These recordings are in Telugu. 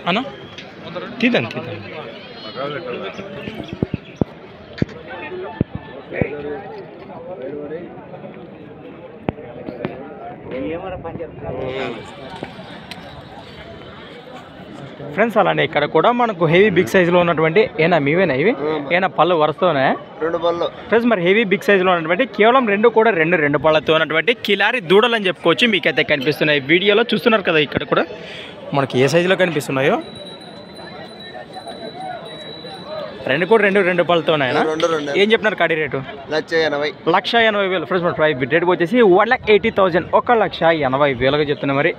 అన్న తీద్దాం తీద్దాం. ఫ్రెండ్స్ అలానే ఇక్కడ కూడా మనకు హెవీ బిగ్ సైజులో ఉన్నటువంటి ఏనా మీవేనా ఇవి ఏనా పళ్ళు వరుస్తూనే 2 పళ్ళు ఫ్రెండ్స్. మరి హెవీ బిగ్ సైజులో ఉన్నటువంటి కేవలం రెండు పళ్ళతో ఉన్నటువంటి కిలారి దూడలు అని చెప్పుకోవచ్చు. మీకైతే కనిపిస్తున్నాయి వీడియోలో చూస్తున్నారు కదా. ఇక్కడ కూడా మనకి ఏ సైజులో కనిపిస్తున్నాయో రెండు పళ్ళతోనే. ఏం చెప్పినారు కాడి రేటు? 1,80,000 ఫ్రెండ్స్. మరి ప్రైస్ రేట్ వచ్చేసి 1,80,000 1,80,000 చెప్తున్నా. మరి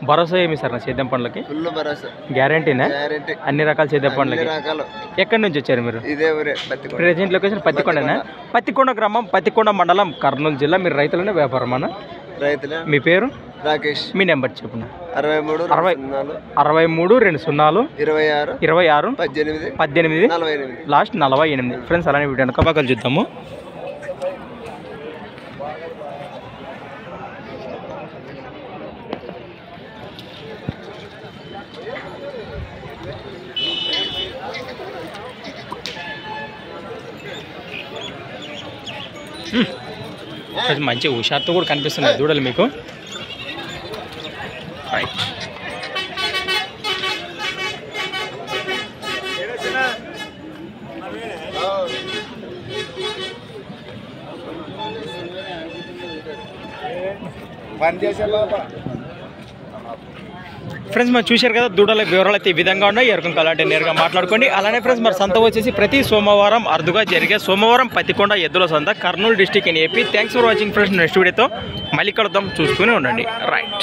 భరోసా ఏమి సార్ నా సేద్యం పనులకి? గ్యారంటీనా? అన్ని రకాల సేద్యం పనులకి. ఎక్కడి నుంచి వచ్చారు మీరు? Present location పత్తికొండనా? పత్తికొండ గ్రామం, పత్తికొండ మండలం, కర్నూలు జిల్లా. మీరు రైతులనే వ్యాపారమా? మీ పేరు? రాకేష్. మీ నెంబర్ చెప్పండి. 63-20-26-18 లాస్ట్ 48 ఫ్రెండ్స్. అలానే వీడియో కబాకలు చూద్దాము. మంచి హుషారుతో కూడా కనిపిస్తున్నాయి దూడలు మీకు. రైట్. ఫ్రెండ్స్ మరి చూశారు కదా దూడల వివరాలు అయితే ఈ విధంగా ఉన్నాయి. ఎవరికం అలాంటి నేరుగా మాట్లాడుకోండి. అలానే ఫ్రెండ్స్ మరి సంత వచ్చేసి ప్రతి సోమవారం అరుదుగా జరిగే సోమవారం పత్తికొండ ఎద్దుల సంత, Kurnool district in AP. Thanks for watching friends. Next వీడియోతో మళ్ళీ కలుద్దాం, చూస్తూనే ఉండండి. రైట్.